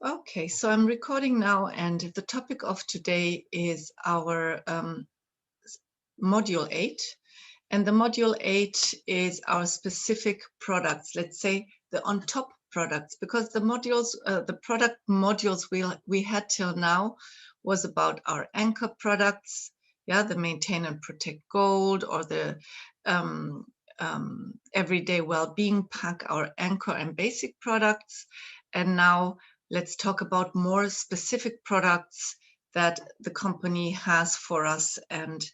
Okay, so I'm recording now, and the topic of today is our module 8. And the module 8 is our specific products, let's say the on top products, because the modules, the product modules we had till now was about our anchor products, yeah, the maintain and protect gold, or the um, everyday well-being pack, our anchor and basic products. And now let's talk about more specific products that the company has for us, and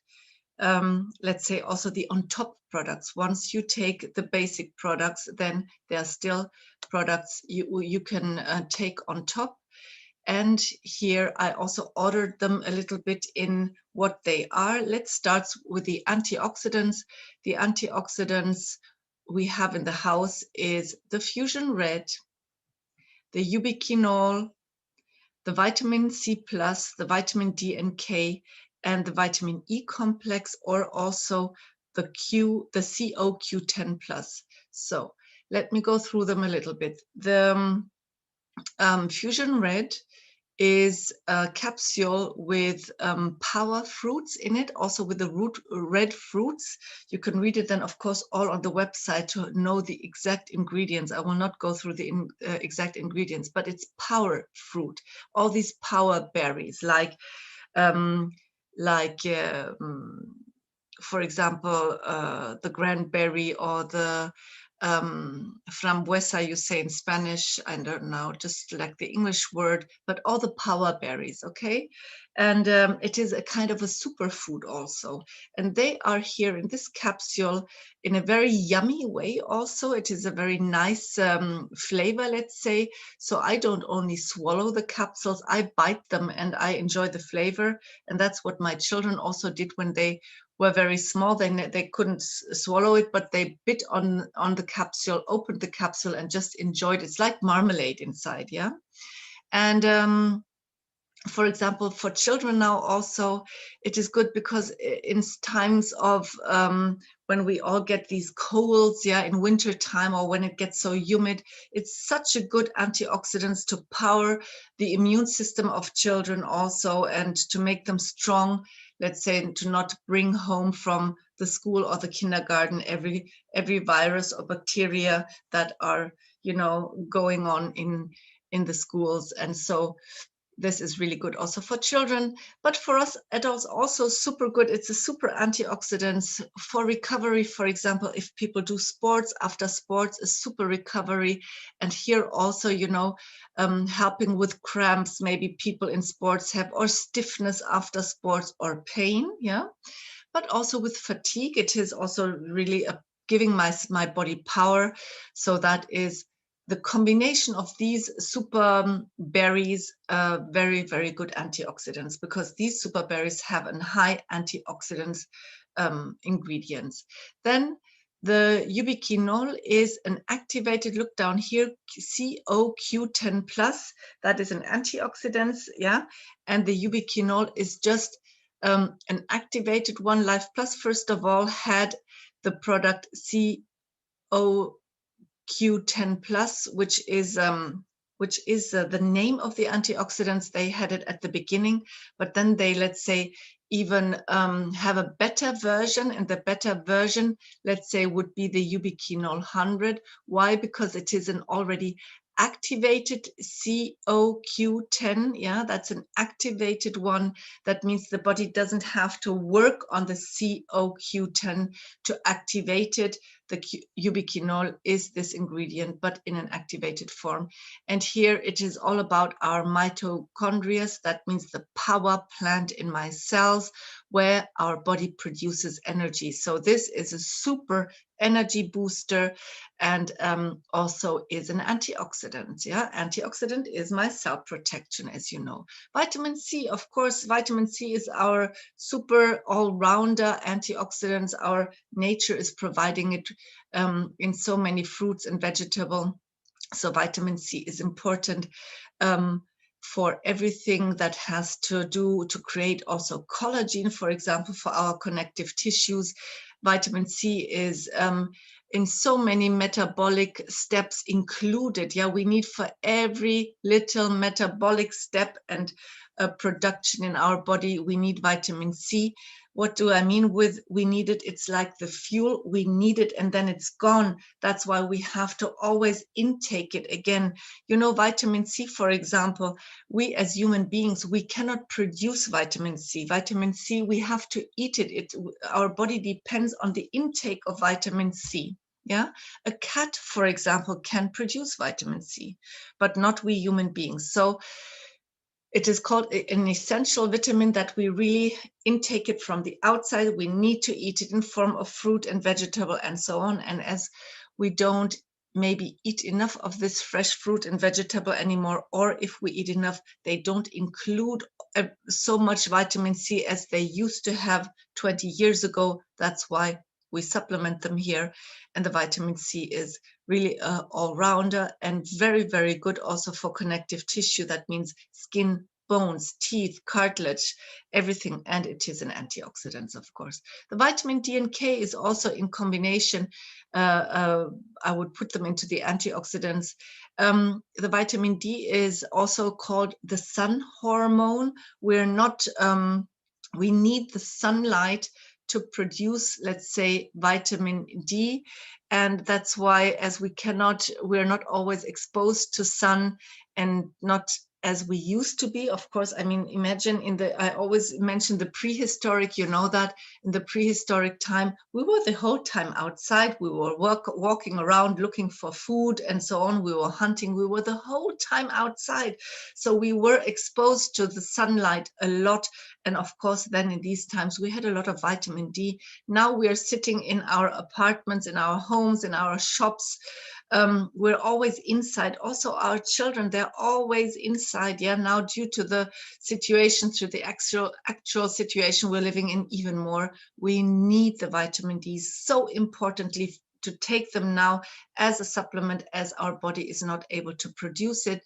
let's say also the on top products. Once you take the basic products, then there are still products you can take on top. And here I also ordered them a little bit in what they are. Let's start with the antioxidants. The antioxidants we have in the house is the Fusion Red, the ubiquinol, the vitamin C plus, the vitamin D and K, and the vitamin E complex, or also the CoQ10 plus. So let me go through them a little bit. The Fusion Red is a capsule with power fruits in it, also with the root red fruits. You can read it then, of course, all on the website to know the exact ingredients. I will not go through the exact ingredients, but it's power fruit. All these power berries, um, like for example, the cranberry or the frambuesa, you say in Spanish, I don't know, just like the English word, but all the power berries, okay? And it is a kind of a superfood also. And they are here in this capsule in a very yummy way also. It is a very nice flavor, let's say. So I don't only swallow the capsules, I bite them and I enjoy the flavor. And that's what my children also did when they were very small. They couldn't swallow it, but they bit on the capsule, opened the capsule, and just enjoyed it. It's like marmalade inside, yeah. And for example, for children now also, it is good because in times of when we all get these colds, yeah, in winter time, or when it gets so humid, it's such a good antioxidants to power the immune system of children also, and to make them strong, let's say, to not bring home from the school or the kindergarten every virus or bacteria that are, you know, going on in the schools. And so this is really good also for children, but for us adults also super good. It's a super antioxidants for recovery. For example, if people do sports, after sports is super recovery. And here also, you know, helping with cramps, maybe people in sports have, or stiffness after sports, or pain, yeah. But also with fatigue, it is also really giving my body power. So that is the combination of these super berries, very, very good antioxidants, because these super berries have a high antioxidants ingredients. Then the ubiquinol is an activated, look down here, CoQ10 plus, that is an antioxidant, yeah. And the ubiquinol is just an activated one. Life Plus, first of all, had the product CoQ10 plus, which is the name of the antioxidants. They had it at the beginning, but then they, let's say, even have a better version, and the better version, let's say, would be the ubiquinol 100. Why? Because it is an already activated CoQ10. Yeah, that's an activated one. That means the body doesn't have to work on the CoQ10 to activate it. The ubiquinol is this ingredient, but in an activated form. And here it is all about our mitochondria. That means the power plant in my cells, where our body produces energy. So this is a super energy booster, and also is an antioxidant. Yeah, antioxidant is my cell protection, as you know. Vitamin C, of course, vitamin C is our super all-rounder antioxidants. Our nature is providing it in so many fruits and vegetables. So vitamin C is important for everything that has to do to create also collagen, for example, for our connective tissues. Vitamin C is in so many metabolic steps included. Yeah, we need for every little metabolic step and production in our body, we need vitamin C. What do I mean with we need it? It's like the fuel, we need it and then it's gone. That's why we have to always intake it again. You know, vitamin C, for example, we as human beings, we cannot produce vitamin C. Vitamin C, we have to eat it. Our body depends on the intake of vitamin C. Yeah, a cat, for example, can produce vitamin C, but not we human beings. So it is called an essential vitamin that we really intake it from the outside. We need to eat it in form of fruit and vegetable and so on. And as we don't maybe eat enough of this fresh fruit and vegetable anymore, or if we eat enough, they don't include so much vitamin C as they used to have 20 years ago. That's why we supplement them here. And the vitamin C is really an all-rounder and very, very good also for connective tissue. That means skin, bones, teeth, cartilage, everything. And it is an antioxidant, of course. The vitamin D and K is also in combination. I would put them into the antioxidants. The vitamin D is also called the sun hormone. We need the sunlight to produce, let's say, vitamin D. And that's why, as we're not always exposed to sun and not as we used to be. Of course, I mean, imagine I always mention the prehistoric, you know, that in the prehistoric time, we were the whole time outside. We were walking around looking for food and so on. We were hunting. We were the whole time outside. So we were exposed to the sunlight a lot. And of course, then in these times, we had a lot of vitamin D. Now we are sitting in our apartments, in our homes, in our shops. We're always inside. Also, our children, they're always inside. Yeah, now due to the situation, to the actual situation we're living in, even more, we need the vitamin D so importantly to take them now as a supplement, as our body is not able to produce it.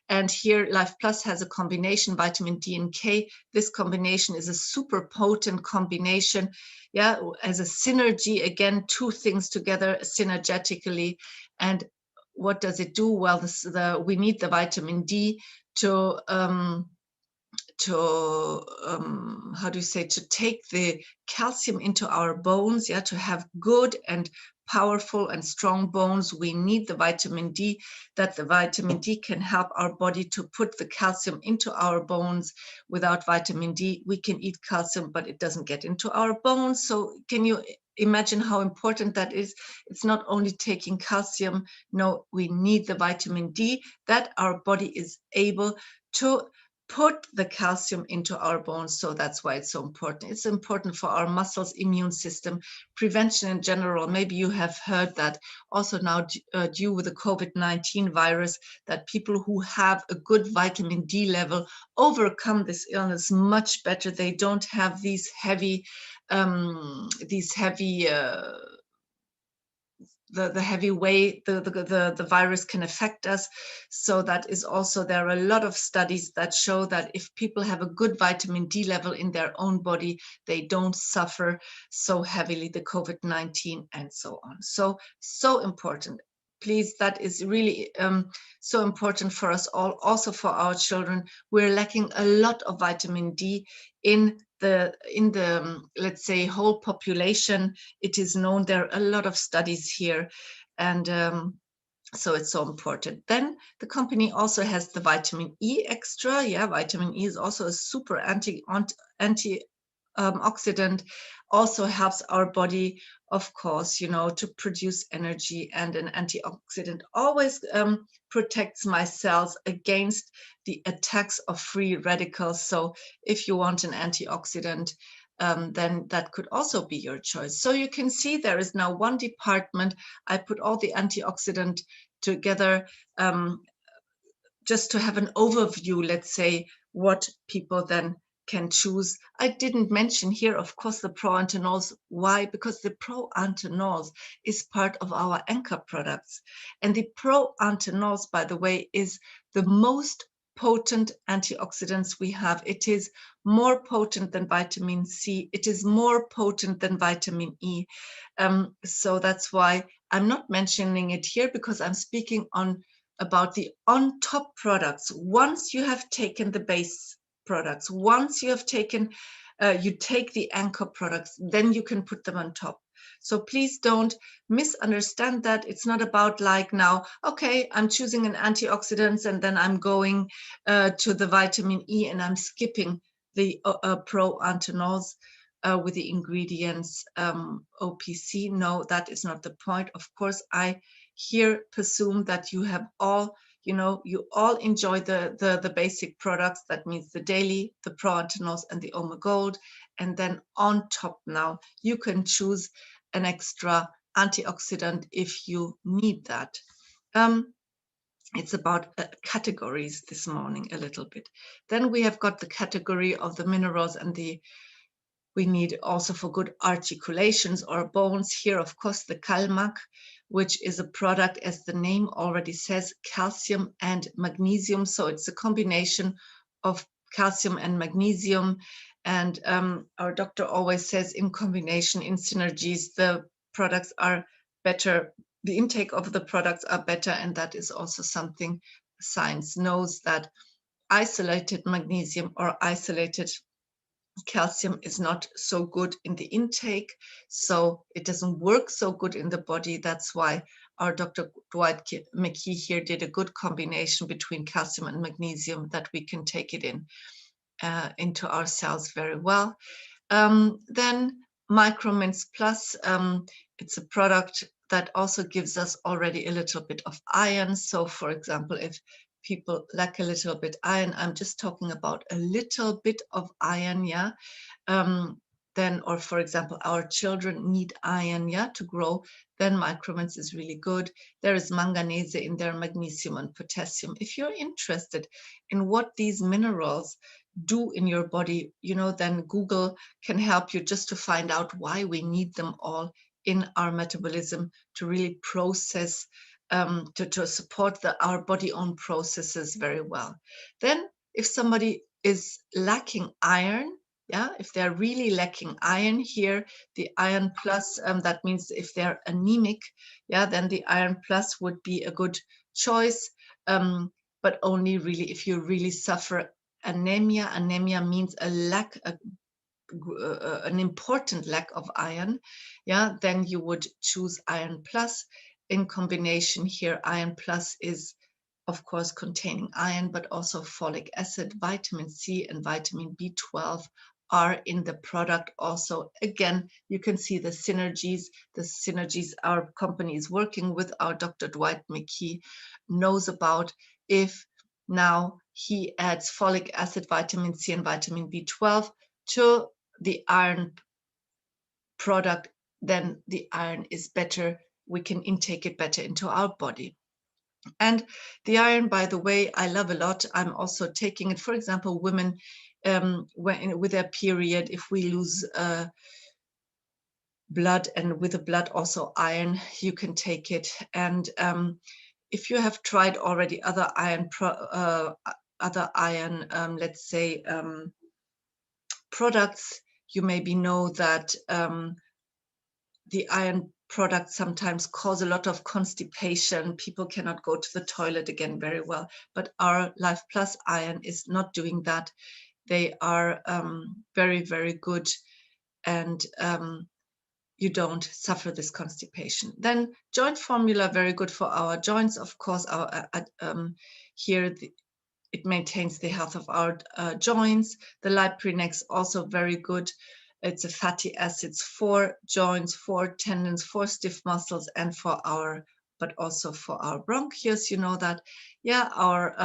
And here Life Plus has a combination, vitamin D and K. This combination is a super potent combination. Yeah, as a synergy, again, two things together synergetically. And what does it do? Well, we need the vitamin D to how do you say, to take the calcium into our bones. Yeah, to have good and powerful and strong bones, we need the vitamin D. That the vitamin D can help our body to put the calcium into our bones. Without vitamin D, we can eat calcium, but it doesn't get into our bones. So can you imagine how important that is? It's not only taking calcium. No, we need the vitamin D, that our body is able to put the calcium into our bones. So that's why it's so important. It's important for our muscles, immune system, prevention in general. Maybe you have heard that also now due with the COVID-19 virus, that people who have a good vitamin D level overcome this illness much better. They don't have these heavy the heavy way the virus can affect us. So that is also, there are a lot of studies that show that if people have a good vitamin D level in their own body, they don't suffer so heavily the COVID-19 and so on. So important. Please, that is really so important for us all, also for our children. We're lacking a lot of vitamin D in the let's say whole population. It is known, there are a lot of studies here, and so it's so important. Then the company also has the vitamin E extra. Yeah, vitamin E is also a super antioxidant, also helps our body, of course, you know, to produce energy. And an antioxidant always protects my cells against the attacks of free radicals. So if you want an antioxidant, then that could also be your choice. So you can see there is now one department. I put all the antioxidant together just to have an overview, let's say, what people then can choose. I didn't mention here, of course, the proanthenols. Why? Because the proanthenols is part of our anchor products. And the proanthenols, by the way, is the most potent antioxidants we have. It is more potent than vitamin C. It is more potent than vitamin E. So that's why I'm not mentioning it here because I'm speaking about the on top products. Once you have taken the base products, once you have taken, you take the anchor products, then you can put them on top. So please don't misunderstand that. It's not about like now, okay, I'm choosing an antioxidants and then I'm going to the vitamin E and I'm skipping the pro-anthenols with the ingredients OPC. No, that is not the point. Of course, I here presume that you have all, you all enjoy the basic products. That means the daily, the pro-anthenols and the Oma Gold. And then on top now, you can choose an extra antioxidant if you need that. It's about categories this morning a little bit. Then we have got the category of the minerals and we need also for good articulations or bones. Here, of course, the Calmac, which is a product, as the name already says, calcium and magnesium. So it's a combination of calcium and magnesium. And our doctor always says in combination, in synergies, the products are better. The intake of the products are better. And that is also something science knows, that isolated magnesium or isolated calcium is not so good in the intake, so it doesn't work so good in the body. That's why our Dr. Dwight McKee here did a good combination between calcium and magnesium, that we can take it into our cells very well. Then Micromints Plus, it's a product that also gives us already a little bit of iron. So for example, if people lack a little bit iron, I'm just talking about a little bit of iron, yeah, then, or for example, our children need iron, yeah, to grow, then Micromints is really good. There is manganese in there, magnesium and potassium. If you're interested in what these minerals do in your body, then Google can help you just to find out why we need them all in our metabolism to really process, to support our body own processes very well. Then if somebody is lacking iron, yeah, if they're really lacking iron here, the Iron Plus, that means if they're anemic, yeah, then the Iron Plus would be a good choice, but only really if you really suffer anemia. Anemia means a lack, an important lack of iron, yeah, then you would choose Iron Plus. In combination here, Iron Plus is of course containing iron, but also folic acid, vitamin C and vitamin B12 are in the product also. Again, you can see the synergies our company is working with. Our Dr. Dwight McKee knows about. If now he adds folic acid, vitamin C and vitamin B12 to the iron product, then the iron is better. We can intake it better into our body. And the iron, by the way, I love a lot. I'm also taking it, for example, women with their period, if we lose blood, and with the blood also iron, you can take it. And if you have tried already other iron, let's say, products, you maybe know that the iron products sometimes cause a lot of constipation. People cannot go to the toilet again very well. But our Life Plus iron is not doing that. They are very, very good, and you don't suffer this constipation. Then joint formula, very good for our joints. Of course, here it maintains the health of our joints. The Liprenex, also very good. It's a fatty acids for joints, for tendons, for stiff muscles, and but also for our bronchus. You know that. Yeah, our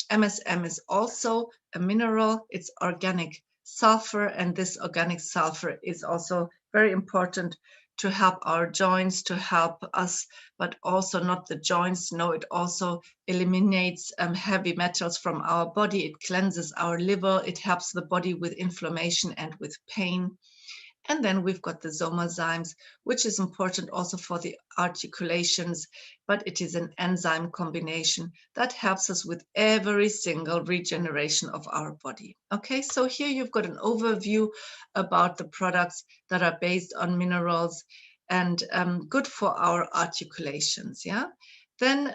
MSM is also a mineral. It's organic sulfur, and this organic sulfur is also very important to help our joints, to help us, but also not the joints. No, it also eliminates heavy metals from our body. It cleanses our liver. It helps the body with inflammation and with pain. And then we've got the Zomazymes, which is important also for the articulations, but it is an enzyme combination that helps us with every single regeneration of our body. Okay, so here you've got an overview about the products that are based on minerals. and good for our articulations. Yeah. Then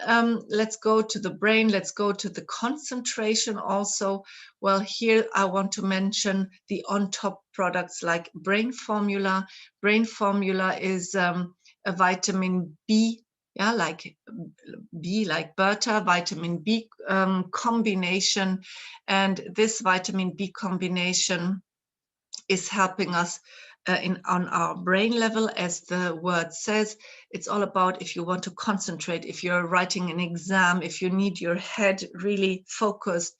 let's go to the brain. Let's go to the concentration also. Well, here I want to mention the on-top products like Brain Formula. Brain Formula is a vitamin B, yeah, like B, like Bertha, vitamin B combination. And this vitamin B combination is helping us on our brain level, as the word says. It's all about if you want to concentrate, if you're writing an exam, if you need your head really focused,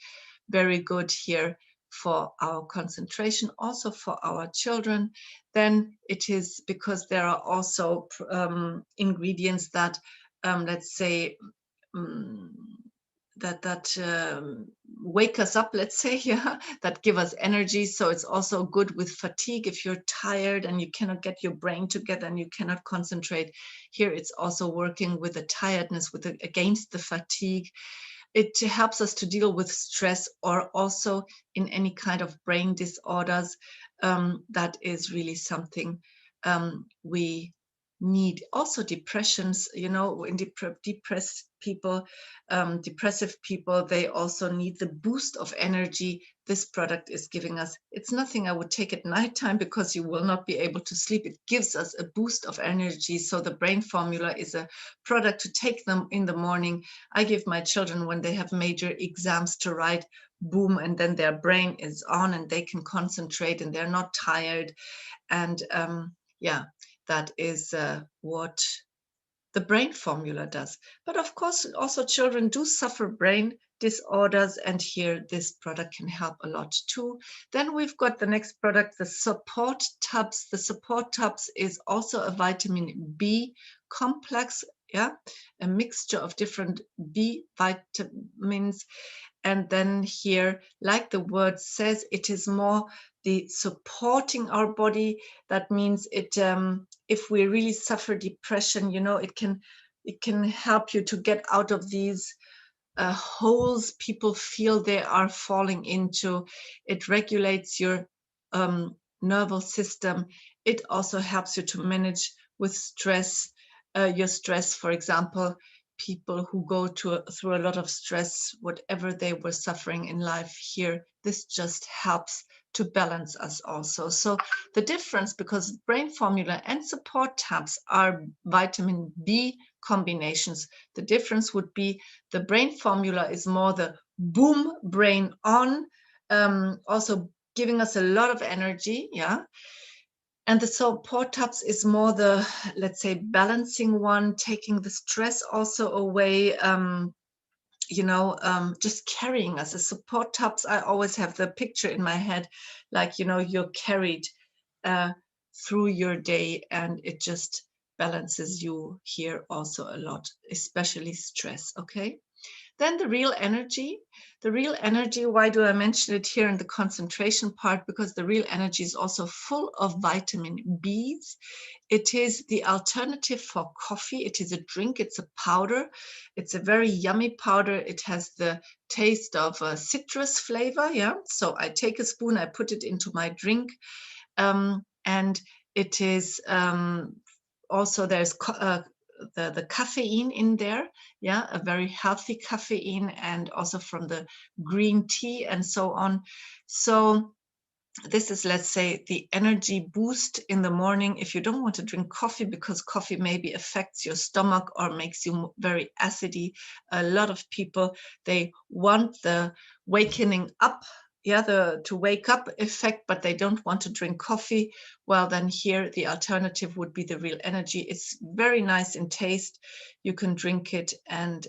very good here for our concentration, also for our children. Then it is because there are also ingredients that, let's say, um, that wake us up, let's say, yeah, that give us energy. So it's also good with fatigue. If you're tired and you cannot get your brain together and you cannot concentrate, here it's also working with the tiredness, with against the fatigue. It helps us to deal with stress, or also in any kind of brain disorders. That is really something we need. Also depressions, you know, in depressed people, depressive people, they also need the boost of energy this product is giving us. It's nothing I would take at nighttime because you will not be able to sleep. It gives us a boost of energy. So the Brain Formula is a product to take them in the morning. I give my children when they have major exams to write, boom, and then their brain is on and they can concentrate and they're not tired. And yeah, that is what the Brain Formula does. But of course, also children do suffer brain disorders, and here this product can help a lot too. Then we've got the next product, the Support Tubs. The Support Tubs is also a vitamin B complex, yeah, a mixture of different B vitamins. And then here, like the word says, it is more the supporting our body. That means it, if we really suffer depression, you know, it can help you to get out of these holes people feel they are falling into. It regulates your nervous system. It also helps you to manage with stress, your stress, for example. People who go through a lot of stress, whatever they were suffering in life, here, this just helps to balance us also. So the difference, because Brain Formula and Support Tabs are vitamin B combinations, the difference would be the Brain Formula is more the boom, brain on, also giving us a lot of energy, yeah. And the Support Tubs is more the, let's say, balancing one, taking the stress also away, you know, just carrying us. The Support Tubs, I always have the picture in my head, like, you know, you're carried through your day, and it just balances you here also a lot, especially stress, okay? Then the Real Energy. The Real Energy, why do I mention it here in the concentration part? Because the Real Energy is also full of vitamin Bs. It is the alternative for coffee. It is a drink, it's a powder. It's a very yummy powder. It has the taste of a citrus flavor, yeah? So I take a spoon, I put it into my drink, and it is also, there's the caffeine in there, yeah, a very healthy caffeine, and also from the green tea and so on. So this is, let's say, the energy boost in the morning. If you don't want to drink coffee because coffee maybe affects your stomach or makes you very acidy, a lot of people, they want the wakening up, yeah, the to wake up effect, but they don't want to drink coffee. Well, then here the alternative would be the Real Energy. It's very nice in taste. You can drink it, and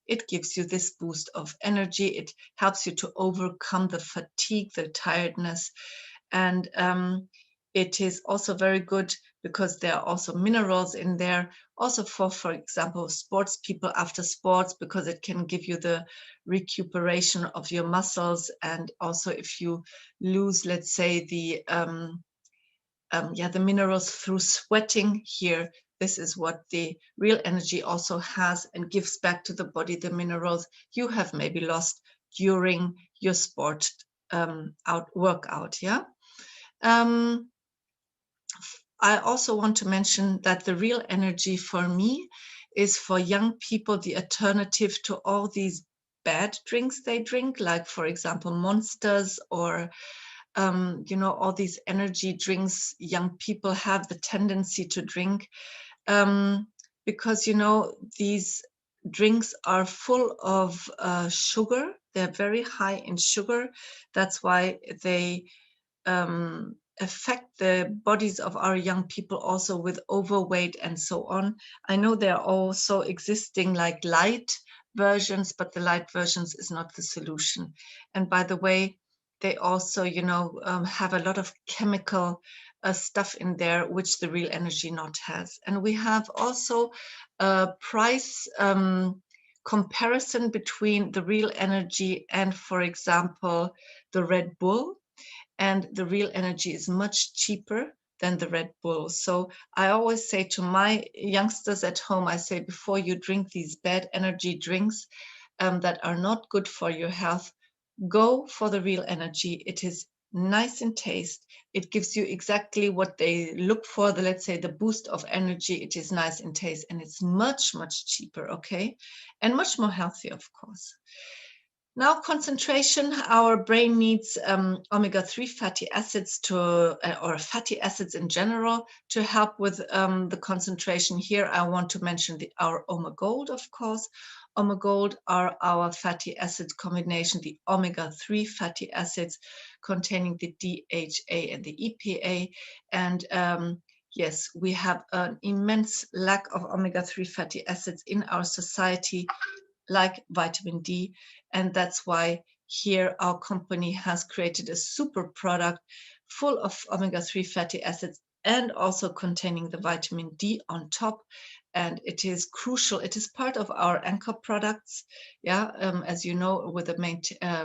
it gives you this boost of energy. It helps you to overcome the fatigue, the tiredness, and it is also very good because there are also minerals in there, also for example, sports people after sports, because it can give you the recuperation of your muscles. And also if you lose, let's say, the the minerals through sweating, here, this is what the Real Energy also has, and gives back to the body the minerals you have maybe lost during your sport workout, yeah. I also want to mention that the real energy for me is for young people the alternative to all these bad drinks they drink, like, for example, Monsters or all these energy drinks young people have the tendency to drink, um, because these drinks are full of sugar. They're very high in sugar. That's why they affect the bodies of our young people also with overweight and so on. I know there are also existing like light versions, but the light versions is not the solution. And by the way, they also, have a lot of chemical stuff in there, which the real energy not has. And we have also a price comparison between the real energy and, for example, the Red Bull, and the real energy is much cheaper than the Red Bull. So I always say to my youngsters at home, I say, before you drink these bad energy drinks that are not good for your health, go for the real energy. It is nice in taste. It gives you exactly what they look for, the, let's say, the boost of energy. It is nice in taste, and it's much, much cheaper, okay? And much more healthy, of course. Now, concentration. Our brain needs omega-3 fatty acids or fatty acids in general to help with the concentration. Here, I want to mention our omega-gold, of course. Omega-gold are our fatty acid combination, the omega-3 fatty acids containing the DHA and the EPA. And yes, we have an immense lack of omega-3 fatty acids in our society, like vitamin D. And that's why here our company has created a super product full of omega-3 fatty acids and also containing the vitamin D on top. And it is crucial. It is part of our anchor products. Yeah, as you know, with the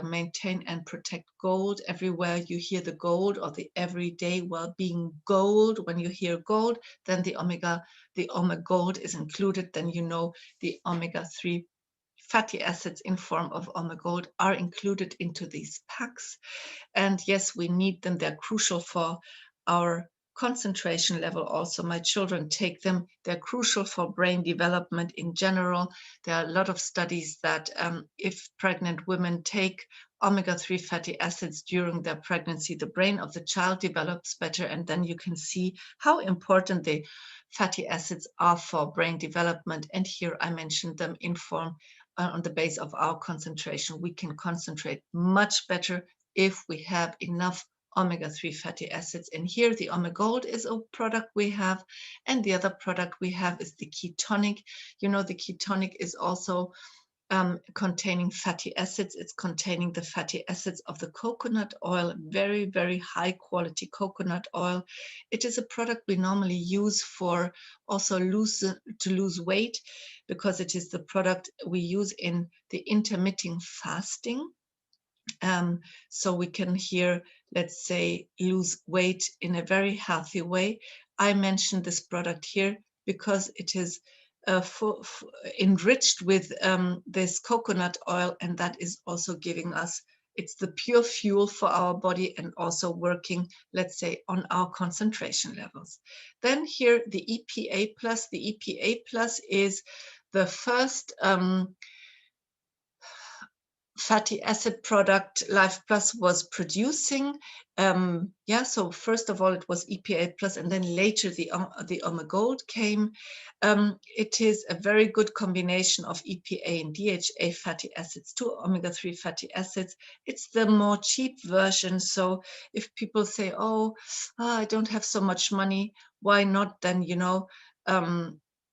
maintain and protect gold. Everywhere you hear the gold or the everyday well-being gold, when you hear gold, then the omega gold is included. Then the omega-3 fatty acids in form of omega-gold are included into these packs. And yes, we need them. They're crucial for our concentration level also. My children take them. They're crucial for brain development in general. There are a lot of studies that if pregnant women take omega-3 fatty acids during their pregnancy, the brain of the child develops better. And then you can see how important the fatty acids are for brain development. And here I mentioned them in form on the base of our concentration. We can concentrate much better if we have enough omega-3 fatty acids. And here the omega-gold is a product we have, and the other product we have is the ketonic. The ketonic is also containing fatty acids. It's containing the fatty acids of the coconut oil, very, very high quality coconut oil. It is a product we normally use for also to lose weight, because it is the product we use in the intermittent fasting. So we can here, let's say, lose weight in a very healthy way. I mentioned this product here because it is enriched with this coconut oil, and that is also giving us, it's the pure fuel for our body and also working, let's say, on our concentration levels. Then here the EPA plus. The EPA plus is the first fatty acid product Life Plus was producing. So first of all, it was EPA plus, and then later the omega-gold came. It is a very good combination of EPA and DHA fatty acids, two omega-3 fatty acids. It's the more cheap version. So if people say, I don't have so much money, why not then,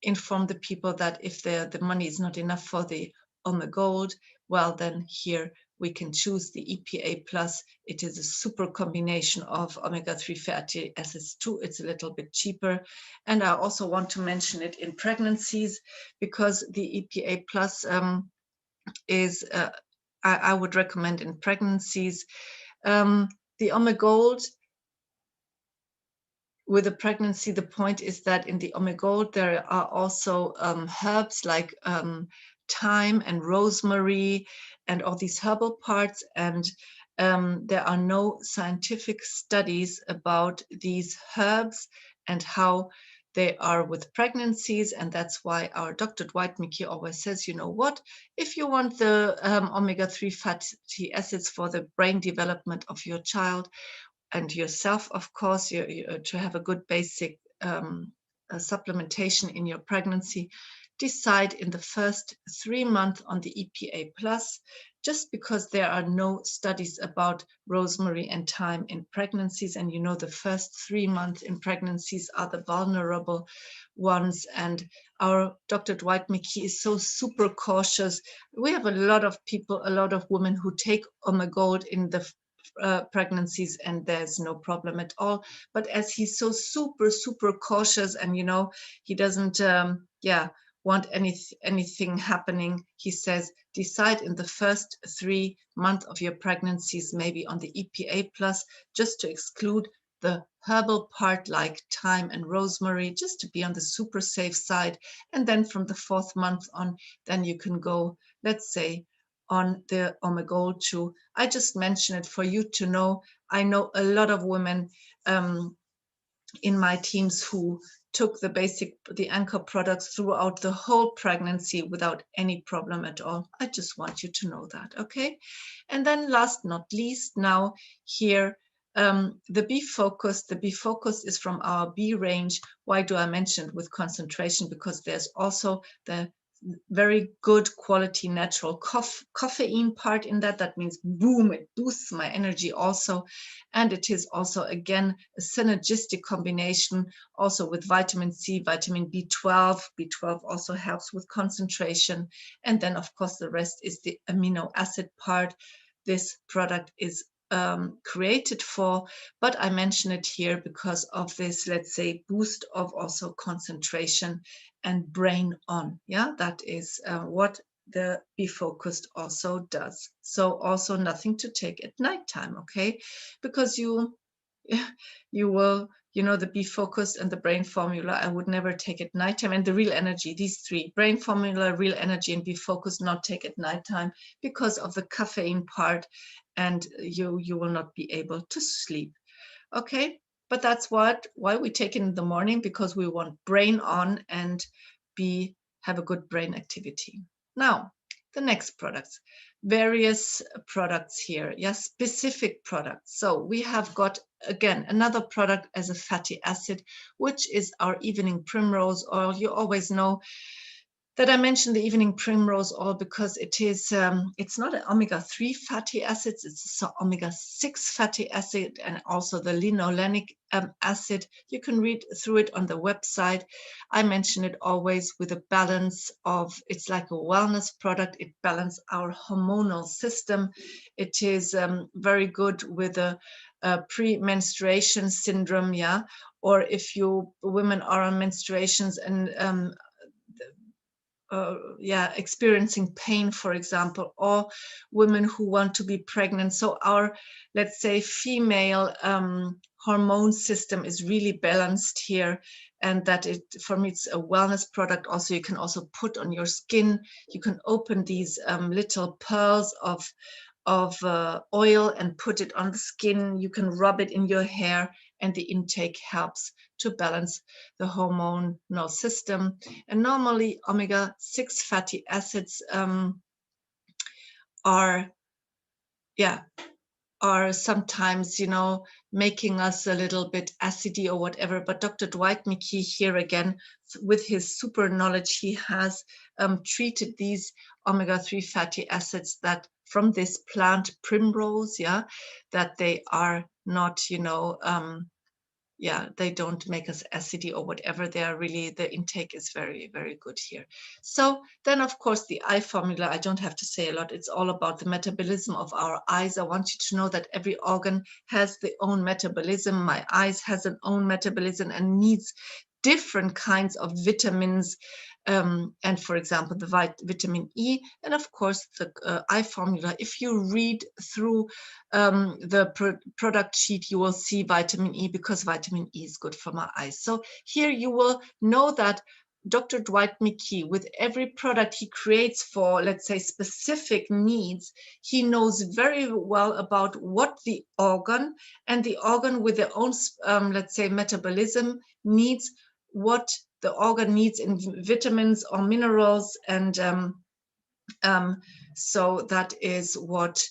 inform the people that if the money is not enough for the omega-gold, well, then here we can choose the EPA plus. It is a super combination of omega-3 fatty acids too. It's a little bit cheaper. And I also want to mention it in pregnancies, because the EPA plus is, I would recommend in pregnancies. The omega-gold, with a pregnancy, the point is that in the omega-gold there are also herbs like thyme and rosemary and all these herbal parts, and there are no scientific studies about these herbs and how they are with pregnancies. And that's why our Dr. Dwight McKee always says, you know what, if you want the omega-3 fatty acids for the brain development of your child and yourself, of course, to have a good basic supplementation in your pregnancy, decide in the first 3 months on the EPA plus, just because there are no studies about rosemary and thyme in pregnancies. And you know, the first 3 months in pregnancies are the vulnerable ones. And our Dr. Dwight McKee is so super cautious. We have a lot of people, a lot of women who take Omegold in the pregnancies, and there's no problem at all. But as he's so super cautious, and you know, he doesn't want anything happening, he says decide in the first 3 months of your pregnancies maybe on the EPA plus, just to exclude the herbal part like thyme and rosemary, just to be on the super safe side. And then from the 4th month on, then you can go, let's say, on the Omegold 2. I just mention it for you to know. I know a lot of women in my teams who took the anchor products throughout the whole pregnancy without any problem at all. I just want you to know that, okay? And then last not least, now here, the Be Focused. The Be Focused is from our B range. Why do I mention it with concentration? Because there's also the very good quality natural caffeine part in that. That means boom, it boosts my energy also. And it is also, again, a synergistic combination also with vitamin C, vitamin B12. B12 also helps with concentration. And then, of course, the rest is the amino acid part. This product is created for, but I mention it here because of this, let's say, boost of also concentration and brain on. Yeah, that is what the Be Focused also does. So also nothing to take at nighttime, okay? Because you will, you know, the Be Focused and the Brain Formula, I would never take at nighttime. And the Real Energy, these three, Brain Formula, Real Energy, and Be Focused, not take at nighttime because of the caffeine part, and you will not be able to sleep. Okay, but that's why we take it in the morning, because we want brain on and have a good brain activity. Now, the next products, various products here, yes, specific products. So we have got, again, another product as a fatty acid, which is our evening primrose oil. You always know that I mentioned the evening primrose oil because it is, it's not an omega-3 fatty acids, it's an omega-6 fatty acid, and also the linolenic acid. You can read through it on the website. I mention it always with a balance of, it's like a wellness product. It balances our hormonal system. It is very good with a pre-menstruation syndrome, yeah, or if you women are on menstruations and experiencing pain, for example, or women who want to be pregnant. So our, let's say, female hormone system is really balanced here, and that for me, it's a wellness product. Also, you can also put on your skin. You can open these little pearls of oil and put it on the skin. You can rub it in your hair, and the intake helps to balance the hormonal system. And normally omega-6 fatty acids are sometimes, you know, making us a little bit acidy or whatever. But Dr. Dwight McKee here again, with his super knowledge, he has treated these omega-3 fatty acids that from this plant primrose, that they are not, you know, they don't make us acidy or whatever. They are really, the intake is very, very good here. So then, of course, the eye formula, I don't have to say a lot. It's all about the metabolism of our eyes. I want you to know that every organ has the own metabolism. My eyes has an own metabolism and needs different kinds of vitamins, and for example, the vitamin E, and of course the eye formula. If you read through the product sheet, you will see vitamin E, because vitamin E is good for my eyes. So here you will know that Dr. Dwight McKee, with every product he creates for, let's say, specific needs, he knows very well about what the organ and the organ with their own, let's say, metabolism needs, what the organ needs in vitamins or minerals. And so that is what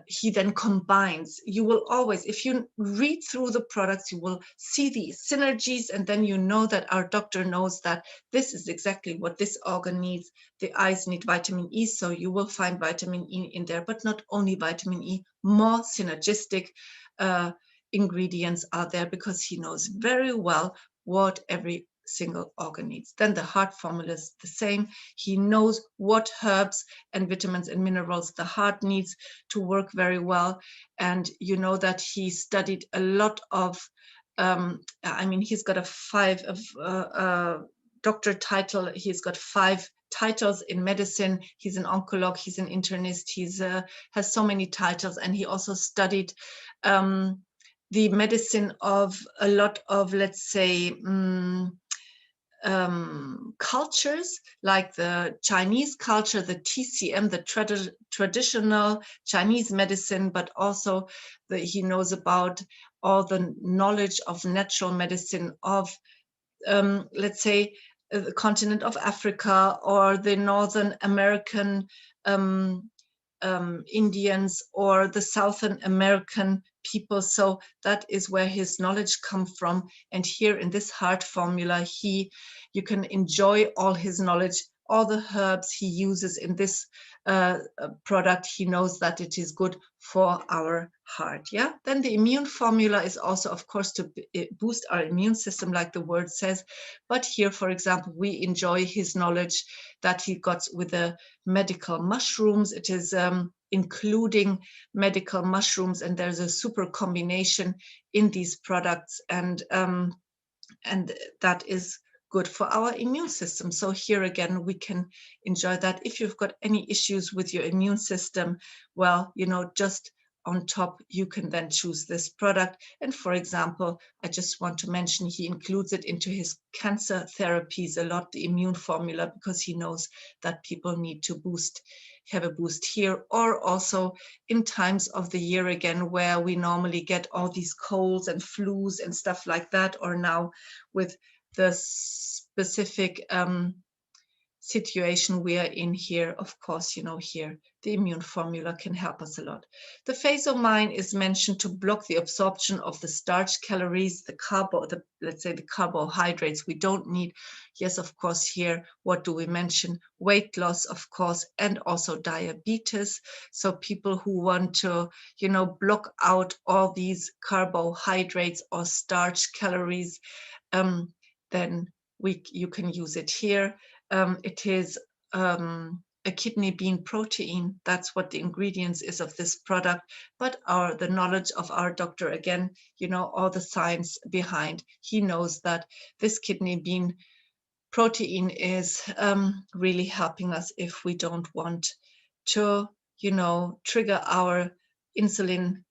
he then combines. You will always, if you read through the products, you will see the synergies, and then you know that our doctor knows that this is exactly what this organ needs. The eyes need vitamin E, so you will find vitamin E in there, but not only vitamin E, more synergistic ingredients are there, because he knows very well what every single organ needs. Then the heart formula is the same. He knows what herbs and vitamins and minerals the heart needs to work very well. And you know that he studied a lot of, I mean, he's got a doctor title. He's got 5 titles in medicine. He's an oncologist, he's an internist, he's has so many titles. And he also studied the medicine of a lot of, let's say, cultures, like the Chinese culture, the TCM, the traditional Chinese medicine, but also he knows about all the knowledge of natural medicine of, let's say, the continent of Africa, or the Northern American Indians, or the Southern American people. So that is where his knowledge comes from. And here in this heart formula, you can enjoy all his knowledge, all the herbs he uses in this product. He knows that it is good for our heart. Yeah. Then the immune formula is also, of course, to boost our immune system, like the word says. But here, for example, we enjoy his knowledge that he got with the medical mushrooms. It is including medical mushrooms, and there's a super combination in these products, and that is good for our immune system. So here again, we can enjoy that. If you've got any issues with your immune system, well, you know, just on top, you can then choose this product. And for example, I just want to mention, he includes it into his cancer therapies a lot, the immune formula, because he knows that people need to have a boost here, or also in times of the year again, where we normally get all these colds and flus and stuff like that, or now with the specific situation we are in here, of course, you know, here the immune formula can help us a lot. The phasomine is mentioned to block the absorption of the starch calories, let's say the carbohydrates we don't need. Yes, of course, here, what do we mention? Weight loss, of course, and also diabetes. So people who want to, you know, block out all these carbohydrates or starch calories, then you can use it here. It is a kidney bean protein. That's what the ingredients is of this product. But the knowledge of our doctor, again, you know, all the science behind, he knows that this kidney bean protein is really helping us if we don't want to, you know, trigger our insulin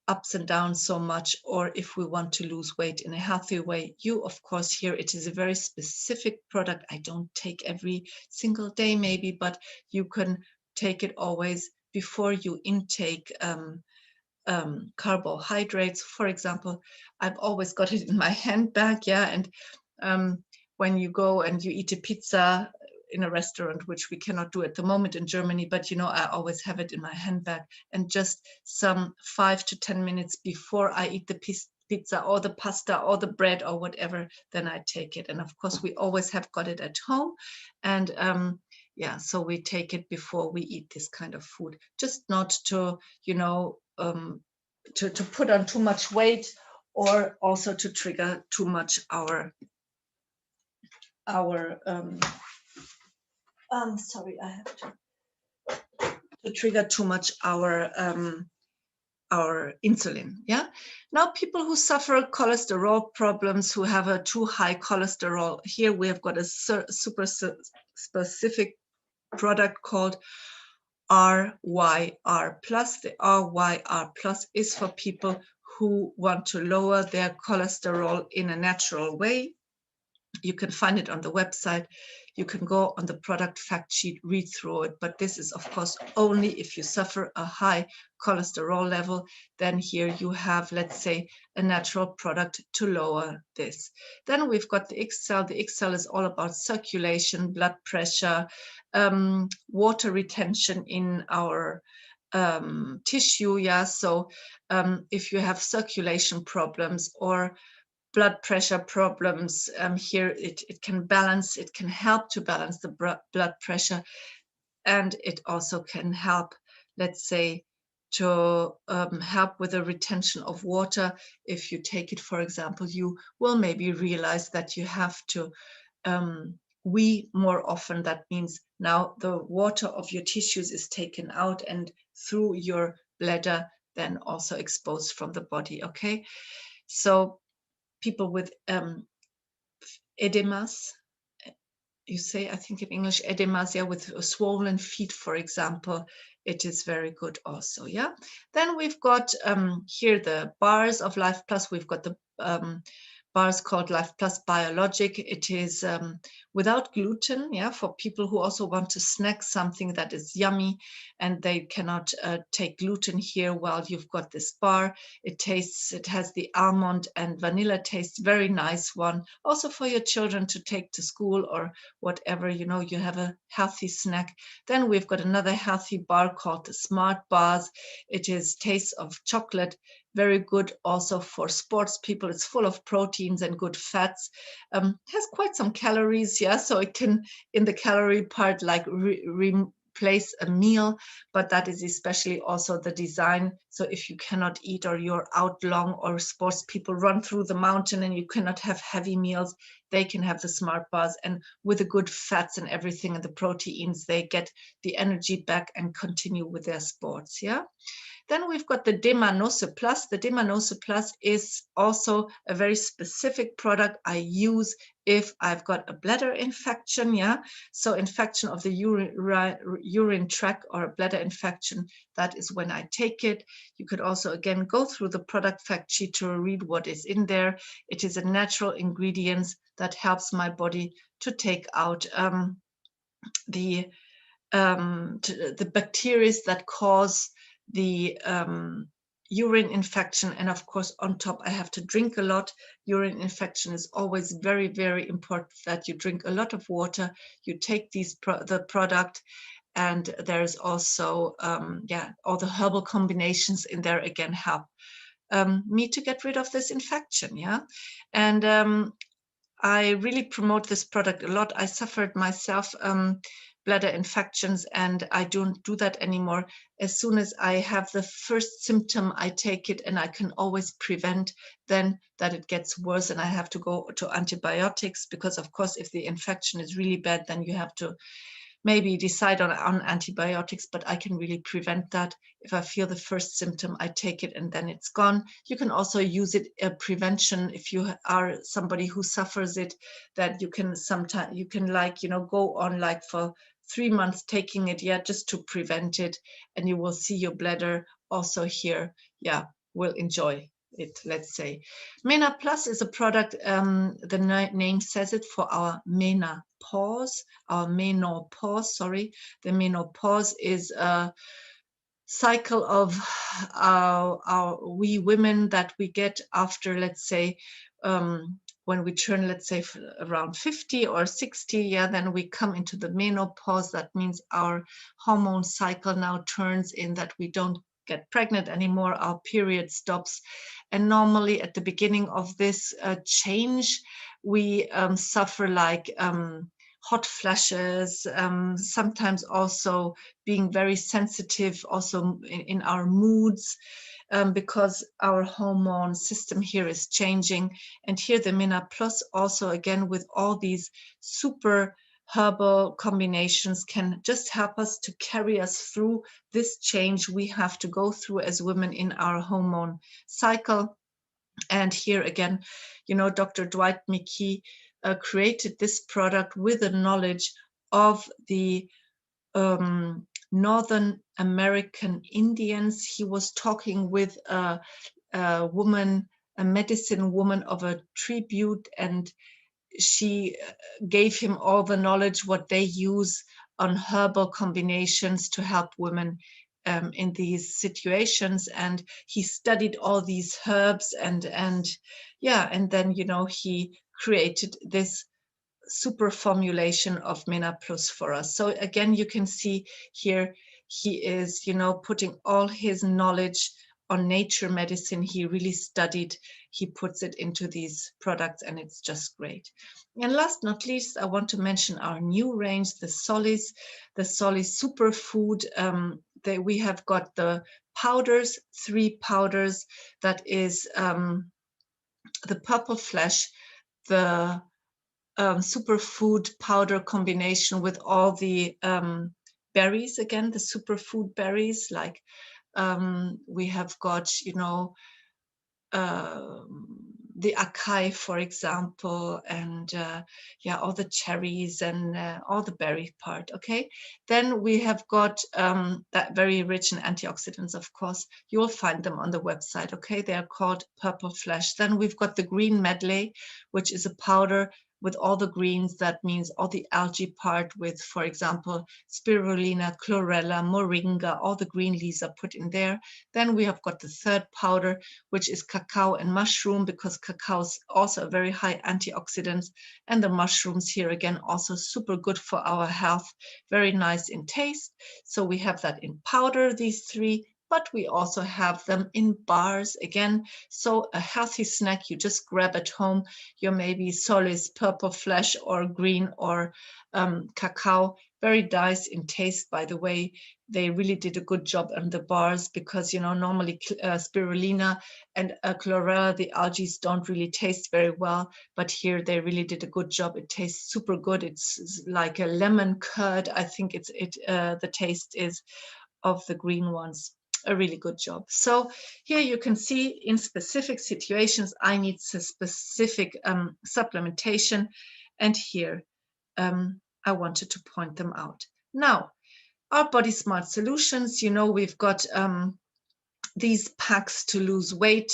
ups and downs so much, or if we want to lose weight in a healthy way. You, of course, here it is a very specific product. I don't take every single day maybe, but you can take it always before you intake carbohydrates. For example, I've always got it in my handbag, yeah, and when you go and you eat a pizza in a restaurant, which we cannot do at the moment in Germany, but you know, I always have it in my handbag, and just some 5 to 10 minutes before I eat the pizza or the pasta or the bread or whatever, then I take it. And of course, we always have got it at home, and yeah, so we take it before we eat this kind of food, just not to, you know, to put on too much weight, or also to trigger too much our sorry, I have to trigger too much our insulin. Yeah. Now, people who suffer cholesterol problems, who have a too high cholesterol, here we have got a super specific product called RYR plus. The RYR plus is for people who want to lower their cholesterol in a natural way. You can find it on the website. You can go on the product fact sheet, read through it. But this is, of course, only if you suffer a high cholesterol level. Then here you have, let's say, a natural product to lower this. Then we've got the XL. The XL is all about circulation, blood pressure, water retention in our tissue. Yeah. So if you have circulation problems or blood pressure problems, here it can balance, it can help to balance the blood pressure, and it also can help, let's say, to help with the retention of water. If you take it, for example, you will maybe realize that you have to wee more often. That means now the water of your tissues is taken out and through your bladder then also exposed from the body. Okay, so people with edemas, you say, I think in English, edemas, yeah, with swollen feet, for example, it is very good also, yeah. Then we've got here the bars of Life Plus. We've got the bars called Life Plus Biologic. It is without gluten, yeah, for people who also want to snack something that is yummy and they cannot take gluten here. Well, you've got this bar. It has the almond and vanilla taste, very nice one. Also for your children to take to school or whatever, you know, you have a healthy snack. Then we've got another healthy bar called the Smart Bars. It is taste of chocolate, very good also for sports people. It's full of proteins and good fats. Has quite some calories, yeah, so it can, in the calorie part, like replace a meal, but that is especially also the design. So if you cannot eat or you're out long, or sports people run through the mountain and you cannot have heavy meals, they can have the Smart Bars, and with the good fats and everything and the proteins, they get the energy back and continue with their sports, yeah. Then we've got the Demanose Plus. The Demanose Plus is also a very specific product I use if I've got a bladder infection, yeah. So infection of the urine tract or a bladder infection, that is when I take it. You could also, again, go through the product fact sheet to read what is in there. It is a natural ingredient that helps my body to take out the bacteria that cause the urine infection. And of course, on top, I have to drink a lot. Urine infection is always very, very important that you drink a lot of water. You take the product, and there's also all the herbal combinations in there again help me to get rid of this infection, yeah. And I really promote this product a lot. I suffered myself bladder infections, and I don't do that anymore. As soon as I have the first symptom, I take it, and I can always prevent then that it gets worse and I have to go to antibiotics, because of course, if the infection is really bad, then you have to maybe decide on antibiotics, but I can really prevent that. If I feel the first symptom, I take it and then it's gone. You can also use it prevention if you are somebody who suffers it, that you can sometimes, you can like, you know, go on like for 3 months taking it, yeah, just to prevent it, and you will see your bladder also here, yeah, will enjoy it, let's say. MENA Plus is a product, the name says it, for our menopause, sorry. The menopause is a cycle of we women that we get after, let's say, when we turn, let's say, around 50 or 60, yeah, then we come into the menopause. That means our hormone cycle now turns in, that we don't get pregnant anymore, our period stops. And normally at the beginning of this change, we suffer like hot flashes, sometimes also being very sensitive also in our moods, because our hormone system here is changing. And here the MENA Plus also, again, with all these super herbal combinations, can just help us to carry us through this change we have to go through as women in our hormone cycle. And here again, you know, Dr. Dwight McKee created this product with the knowledge of the Northern American Indians. He was talking with a woman, a medicine woman of a tribute, and she gave him all the knowledge what they use on herbal combinations to help women in these situations. And he studied all these herbs, and yeah, and then, you know, he created this super formulation of Mena Plus for us. So again, you can see here he is, you know, putting all his knowledge on nature medicine. He really studied, he puts it into these products, and it's just great. And last not least, I want to mention our new range, the Solis Superfood. We have got the powders, 3 powders. That is the purple flesh, the superfood powder combination with all the berries, again, the superfood berries, like we have got, you know, the acai, for example, and yeah, all the cherries and all the berry part. Okay, then we have got that very rich in antioxidants. Of course, you will find them on the website. Okay, they are called Purple Flesh. Then we've got the green medley, which is a powder with all the greens. That means all the algae part with, for example, spirulina, chlorella, moringa, all the green leaves are put in there. Then we have got the third powder, which is cacao and mushroom, because cacao is also a very high antioxidant. And the mushrooms here, again, also super good for our health, very nice in taste. So we have that in powder, these 3, but we also have them in bars again. So a healthy snack you just grab at home, your maybe Solis Purple Flesh or green or cacao, very nice in taste, by the way. They really did a good job on the bars, because, you know, normally spirulina and chlorella, the algae don't really taste very well, but here they really did a good job. It tastes super good. It's like a lemon curd, I think the taste is, of the green ones. A really good job. So here you can see, in specific situations, I need a specific supplementation, and here I wanted to point them out. Now, our Body Smart solutions, you know, we've got these packs to lose weight.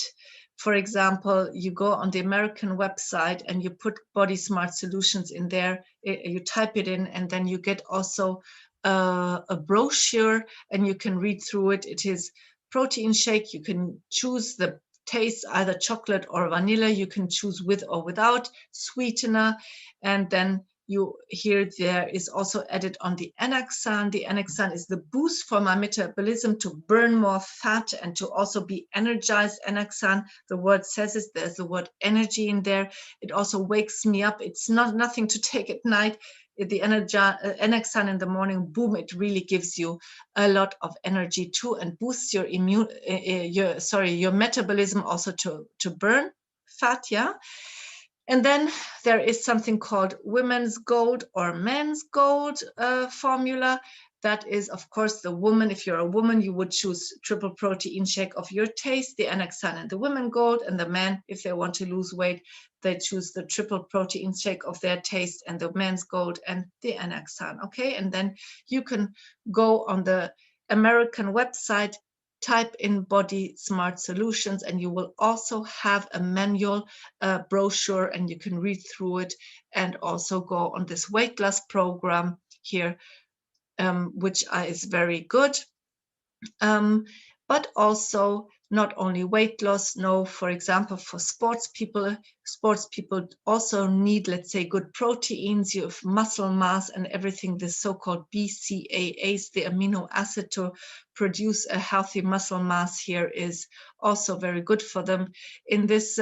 For example, you go on the American website and you put Body Smart Solutions in there, you type it in, and then you get also a brochure, and you can read through it. It is protein shake. You can choose the taste, either chocolate or vanilla. You can choose with or without sweetener. And then there is also added on the Anaxan. The Anaxan is the boost for my metabolism to burn more fat and to also be energized. Anaxan, the word says it, there's the word energy in there. It also wakes me up. It's nothing to take at night. The Anaxan in the morning, boom, it really gives you a lot of energy too, and boosts your your metabolism also to burn fat, yeah. And then there is something called women's gold or men's gold formula. That is, of course, the woman. If you're a woman, you would choose triple protein shake of your taste, the Anaxan and the women gold. And the men, if they want to lose weight, they choose the triple protein shake of their taste and the men's gold and the Anaxan. Okay, and then you can go on the American website, type in Body Smart Solutions, and you will also have a manual brochure, and you can read through it and also go on this weight loss program here, which is very good. But also not only weight loss, no, for example, for sports people also need, let's say, good proteins, you have muscle mass and everything, the so-called BCAAs, the amino acid to produce a healthy muscle mass here is also very good for them. In this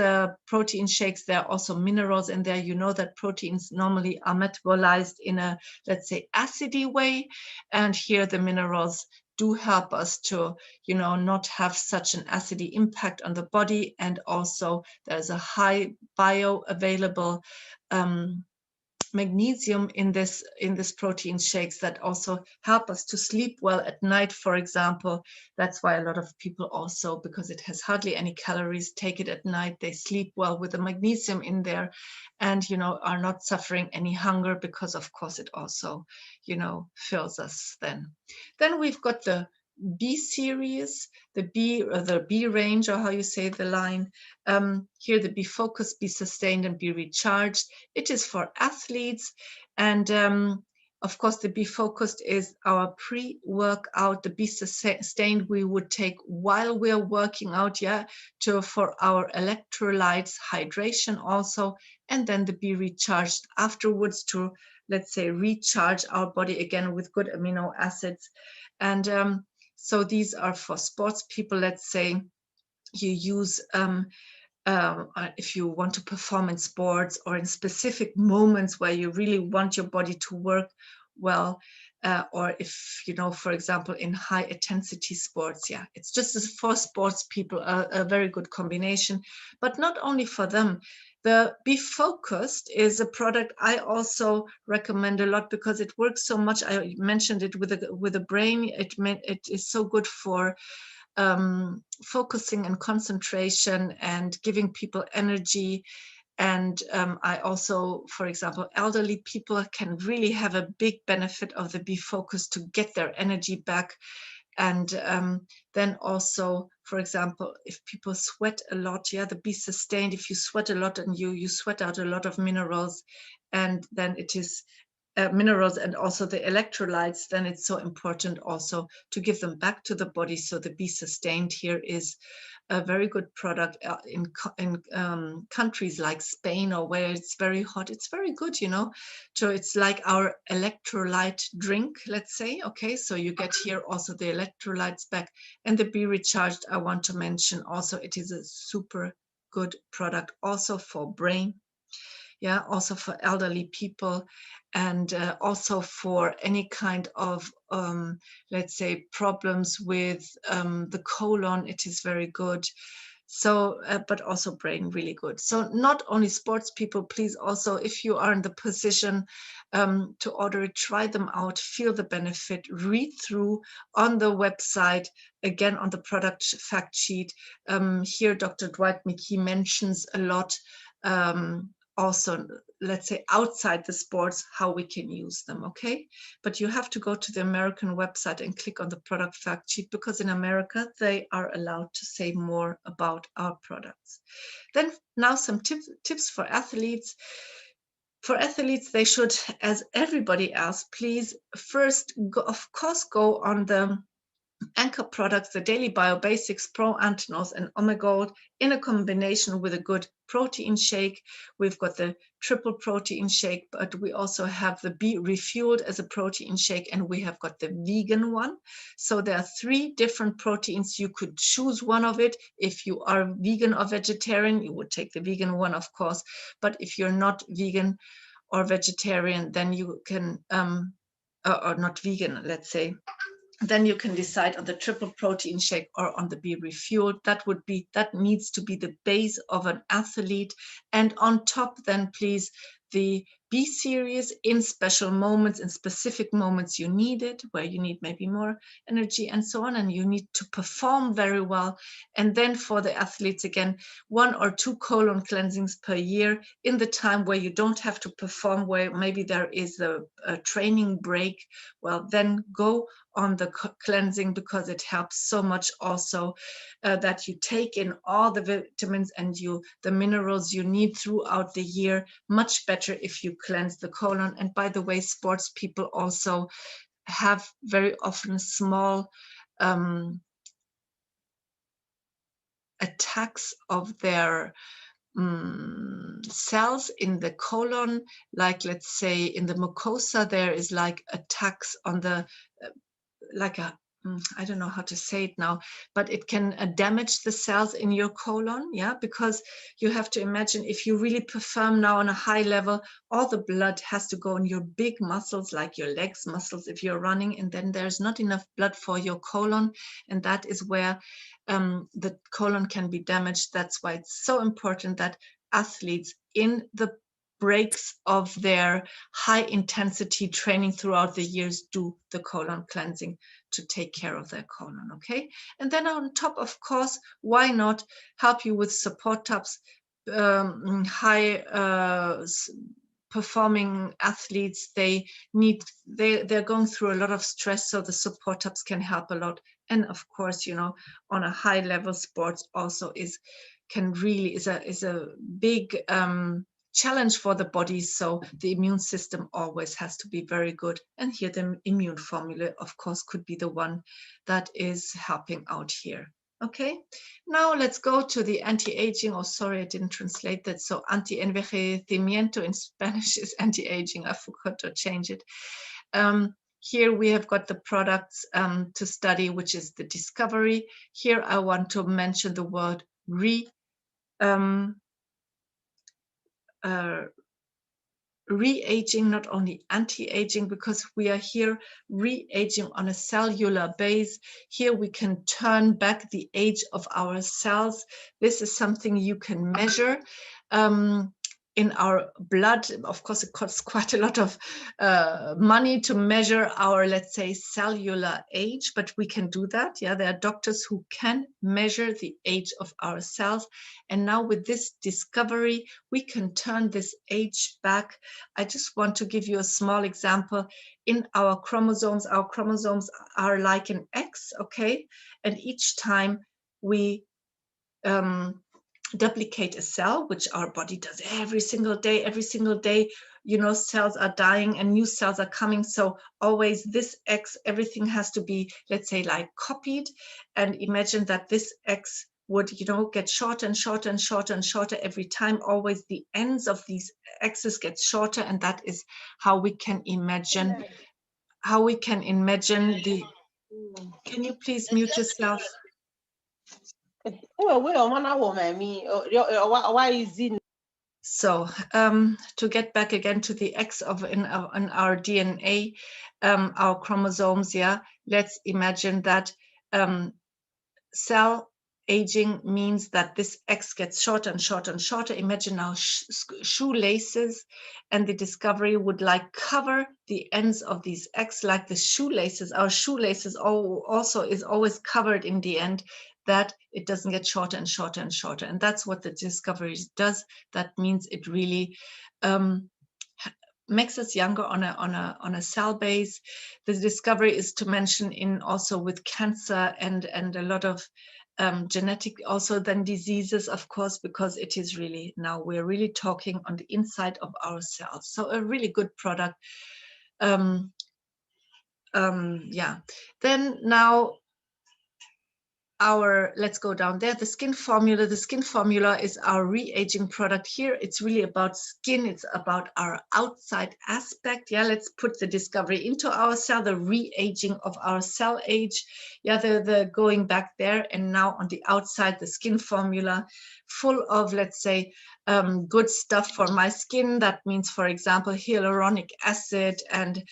protein shakes, there are also minerals in there. You know that proteins normally are metabolized in a, let's say, acidy way, and here the minerals do help us to, you know, not have such an acidy impact on the body. And also there's a high bioavailable magnesium in this protein shakes that also help us to sleep well at night, for example. That's why a lot of people also, because it has hardly any calories, take it at night. They sleep well with the magnesium in there, and, you know, are not suffering any hunger, because of course it also, you know, fills us then. Then we've got the B series, the B range, or how you say the line. Here, the Be Focused, Be Sustained, and Be Recharged. It is for athletes, and of course, the Be Focused is our pre-workout. The Be Sustained we would take while we're working out, yeah, for our electrolytes, hydration also, and then the Be Recharged afterwards to, let's say, recharge our body again with good amino acids. And so these are for sports people. Let's say you use if you want to perform in sports or in specific moments where you really want your body to work well, or if, you know, for example, in high intensity sports, yeah, it's just for sports people a very good combination, but not only for them. The Be Focused is a product I also recommend a lot because it works so much. I mentioned it with the brain. It is so good for focusing and concentration and giving people energy. And I also, for example, elderly people can really have a big benefit of the Be Focused to get their energy back. And then also, for example, if people sweat a lot, yeah, the Be Sustained, if you sweat a lot and you sweat out a lot of minerals, and then it is minerals and also the electrolytes, then it's so important also to give them back to the body. So the Be Sustained here is a very good product in countries like Spain or where it's very hot. It's very good, you know. So it's like our electrolyte drink, let's say. Okay, so you get here also the electrolytes back. And the Be Recharged, I want to mention also, it is a super good product also for brain, yeah, also for elderly people, and also for any kind of let's say problems with the colon. It is very good. So but also brain, really good. So not only sports people, please also, if you are in the position to order it, try them out, feel the benefit, read through on the website, again on the product fact sheet. Here Dr. Dwight McKee mentions a lot, also, let's say, outside the sports, how we can use them. Okay, but you have to go to the American website and click on the product fact sheet, because in America they are allowed to say more about our products. Then now some tips for athletes. For athletes, they should, as everybody else, please first go, of course, go on the anchor products, the Daily Bio Basics Pro Antinos and Omegold, in a combination with a good protein shake. We've got the triple protein shake, but we also have the Be Refueled as a protein shake, and we have got the vegan one. So there are 3 different proteins. You could choose one of it. If you are vegan or vegetarian, you would take the vegan one, of course. But if you're not vegan or vegetarian, then you can, or not vegan, let's say, then you can decide on the triple protein shake or on the Be Refueled. That needs to be the base of an athlete. And on top, then please, the B series in special moments, in specific moments you need it, where you need maybe more energy and so on, and you need to perform very well. And then for the athletes, again, 1 or 2 colon cleansings per year in the time where you don't have to perform, where maybe there is a training break. Well, then go on the cleansing, because it helps so much also that you take in all the vitamins and the minerals you need throughout the year. Much better if you cleanse the colon. And by the way, sports people also have very often small attacks of their cells in the colon, like, let's say, in the mucosa, there is like attacks on the like a I don't know how to say it now, but it can damage the cells in your colon, yeah, because you have to imagine, if you really perform now on a high level, all the blood has to go in your big muscles, like your legs muscles if you're running, and then there's not enough blood for your colon, and that is where the colon can be damaged. That's why it's so important that athletes, in the breaks of their high intensity training throughout the years, do the colon cleansing to take care of their colon. Okay, and then on top, of course, why not help you with support tubs, high performing athletes, they're going through a lot of stress, so the support tubs can help a lot. And of course, you know, on a high level, sports also is a big challenge for the body, so the immune system always has to be very good. And here the immune formula, of course, could be the one that is helping out here. Okay, now let's go to the anti-aging. Oh, sorry, I didn't translate that. So anti-envejecimiento in Spanish is anti-aging. I forgot to change it. Here we have got the products to study, which is the discovery. Here I want to mention the word re-aging, not only anti-aging, because we are here re-aging on a cellular base. Here we can turn back the age of our cells. This is something you can measure in our blood. Of course, it costs quite a lot of money to measure our, let's say, cellular age, but we can do that. Yeah, there are doctors who can measure the age of our cells. And now with this discovery, we can turn this age back. I just want to give you a small example. In our chromosomes are like an X, okay? And each time we duplicate a cell, which our body does every single day, you know, cells are dying and new cells are coming. So always this X, everything has to be, let's say, like copied. And imagine that this X would, you know, get shorter and shorter and shorter and shorter every time. Always the ends of these X's get shorter, and that is how we can imagine the. Can you please mute yourself? So to get back again to the X of in our DNA, our chromosomes, yeah, let's imagine that cell aging means that this X gets shorter and shorter and shorter. Imagine our shoelaces, and the discovery would like cover the ends of these X like the shoelaces. Our shoelaces also is always covered in the end, that it doesn't get shorter and shorter and shorter. And that's what the discovery does. That means it really makes us younger on a cell base. The discovery is to mention in also with cancer and a lot of genetic also then diseases, of course, because it is really, now we're really talking on the inside of our cells. So a really good product. Yeah, then now let's go down there, the skin formula. The skin formula is our re-aging product here. It's really about skin, it's about our outside aspect. Yeah, let's put the discovery into our cell, the re-aging of our cell age. Yeah, the going back there, and now on the outside, the skin formula, full of, let's say, good stuff for my skin. That means, for example, hyaluronic acid and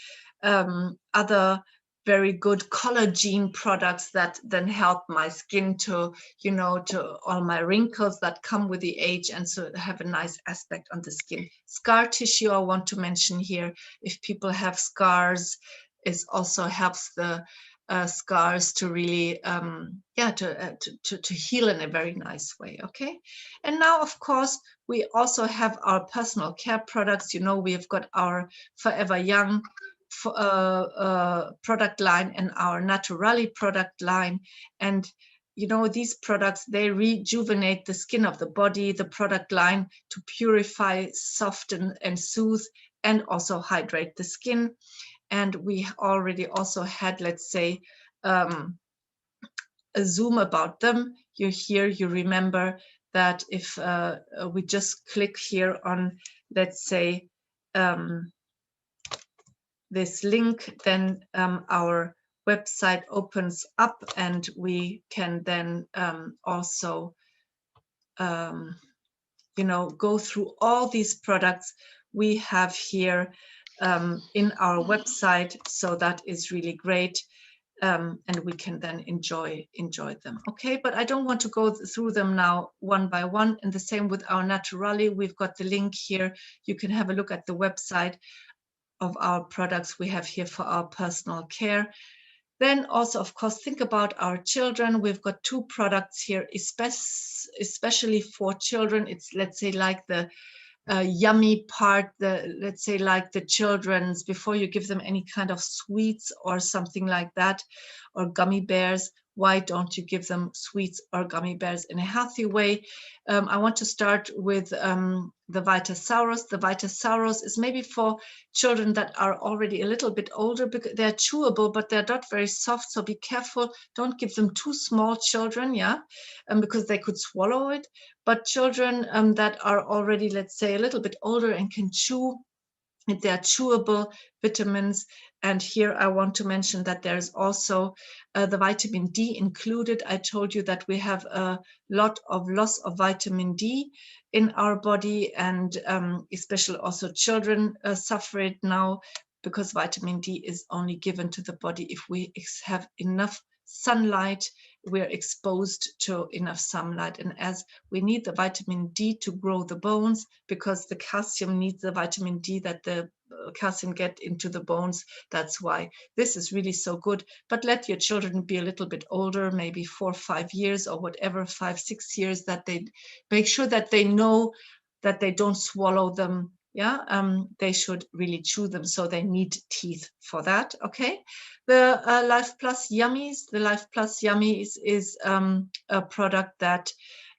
other very good collagen products that then help my skin to, you know, to all my wrinkles that come with the age, and so have a nice aspect on the skin. Scar tissue I want to mention here. If people have scars, it also helps the scars to really to heal in a very nice way. Okay, and now of course we also have our personal care products. You know, we have got our Forever Young product line and our Naturali product line. And you know, these products, they rejuvenate the skin of the body, the product line, to purify, soften and soothe, and also hydrate the skin. And we already also had, let's say, a Zoom about them. You remember that if we just click here on, let's say, this link, then our website opens up, and we can then also you know, go through all these products we have here in our website. So that is really great. And we can then enjoy them. Okay, but I don't want to go through them now one by one. And the same with our Naturali. We've got the link here. You can have a look at the website of our products we have here for our personal care. Then also, of course, think about our children. We've got 2 products here, especially for children. It's, let's say, like the yummy part, let's say like the children's, before you give them any kind of sweets or something like that, or gummy bears, why don't you give them sweets or gummy bears in a healthy way? I want to start with the Vitasaurus. The Vitasaurus is maybe for children that are already a little bit older, because they're chewable, but they're not very soft. So be careful. Don't give them too small children, yeah, because they could swallow it. But children that are already, let's say, a little bit older and can chew, they're chewable vitamins. And here I want to mention that there's also the vitamin D included. I told you that we have a lot of loss of vitamin D in our body, and especially also children suffer it now, because vitamin D is only given to the body if we have enough sunlight, we're exposed to enough sunlight. And as we need the vitamin D to grow the bones, because the calcium needs the vitamin D that the calcium get into the bones. That's why this is really so good. But let your children be a little bit older, maybe 4 or 5 years or whatever, 5, 6 years, that they make sure that they know that they don't swallow them. Yeah, they should really chew them, so they need teeth for that. Okay, the Life Plus Yummies. The Life Plus Yummies is a product that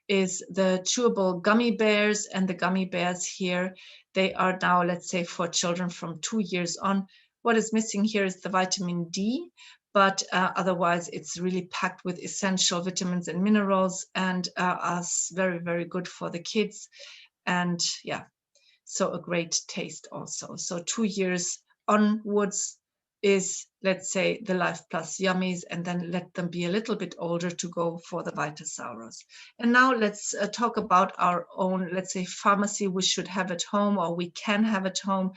is the chewable gummy bears, and the gummy bears here, they are now, let's say, for children from 2 years on. What is missing here is the vitamin D, but otherwise it's really packed with essential vitamins and minerals, and are very, very good for the kids. And yeah, so a great taste also. So 2 years onwards is, let's say, the Life Plus Yummies, and then let them be a little bit older to go for the Vitasaurus. And now let's talk about our own, let's say, pharmacy we should have at home, or we can have at home.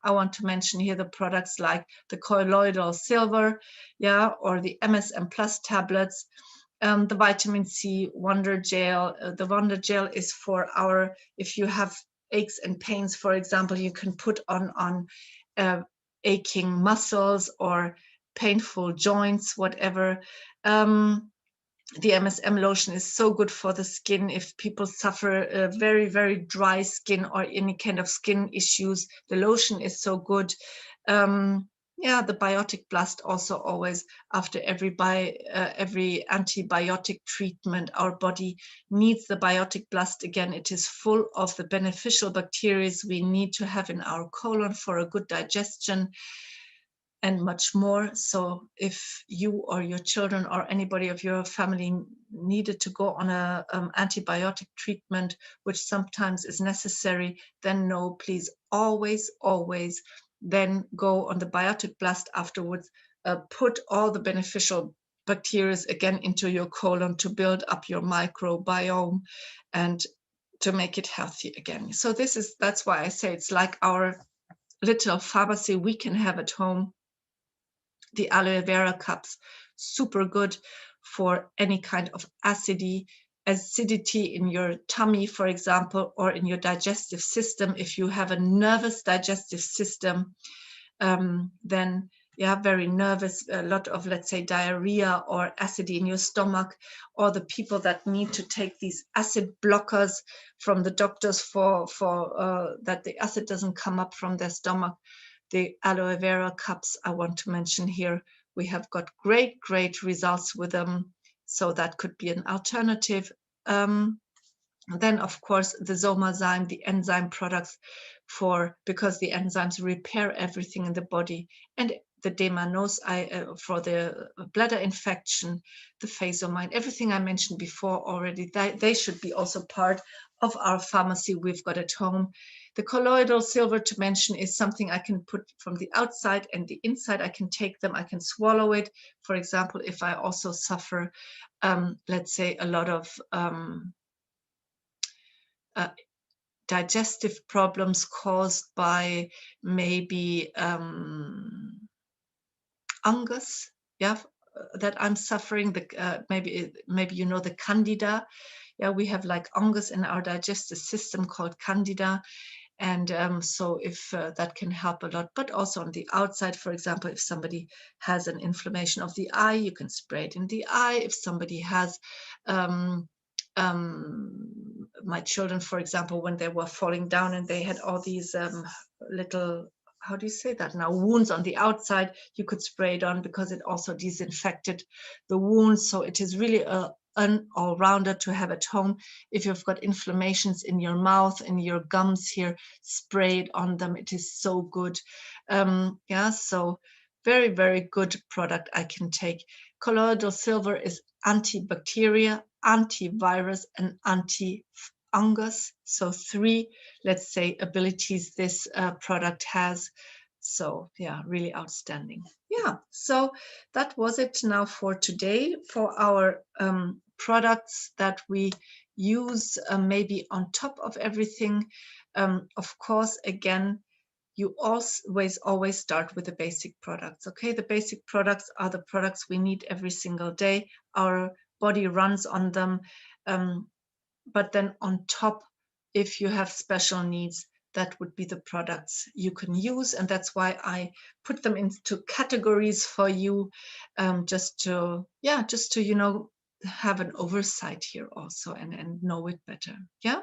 I want to mention here the products like the colloidal silver, yeah, or the MSM Plus tablets. The vitamin C Wonder Gel. The Wonder Gel is for our, if you have aches and pains, for example, you can put on aching muscles or painful joints, whatever. The MSM lotion is so good for the skin. If people suffer very, very dry skin or any kind of skin issues, the lotion is so good. Yeah, the Biotic Blast also, always after every antibiotic treatment, our body needs the Biotic Blast again. It is full of the beneficial bacteria we need to have in our colon for a good digestion and much more. So if you or your children or anybody of your family needed to go on a antibiotic treatment, which sometimes is necessary, then no, please always, always then go on the Biotic Blast afterwards. Put all the beneficial bacteria again into your colon to build up your microbiome and to make it healthy again. So that's why I say it's like our little pharmacy we can have at home. The aloe vera cups, super good for any kind of acidity in your tummy, for example, or in your digestive system. If you have a nervous digestive system, then yeah, very nervous, a lot of, let's say, diarrhea or acidity in your stomach, or the people that need to take these acid blockers from the doctors for that the acid doesn't come up from their stomach. The aloe vera cups I want to mention here, we have got great, great results with them. So that could be an alternative. Then, of course, the Zomazyme, the enzyme products because the enzymes repair everything in the body, and the Demanos for the bladder infection, the Phasomine, everything I mentioned before already, they should be also part of our pharmacy we've got at home. The colloidal silver, to mention, is something I can put from the outside and the inside. I can take them, I can swallow it. For example, if I also suffer, let's say, a lot of digestive problems caused by maybe fungus, yeah, that I'm suffering. Maybe you know the candida. Yeah, we have like fungus in our digestive system called candida. And so if that can help a lot, but also on the outside, for example, if somebody has an inflammation of the eye, you can spray it in the eye. If somebody has my children, for example, when they were falling down and they had all these little, how do you say that now, wounds on the outside, you could spray it on because it also disinfected the wounds. So it is really an all-rounder to have at home. If you've got inflammations in your mouth, in your gums here, spray it on them. It is so good. Yeah, so very, very good product I can take. Colloidal silver is antibacteria, antivirus, and anti-fungus. So 3, let's say, abilities this product has. So yeah, really outstanding. Yeah, so that was it now for today for our products that we use maybe on top of everything. Of course, again, you always start with the basic products. Okay, the basic products are the products we need every single day. Our body runs on them. But then on top, if you have special needs, that would be the products you can use. And that's why I put them into categories for you, just to, have an oversight here also and know it better. Yeah.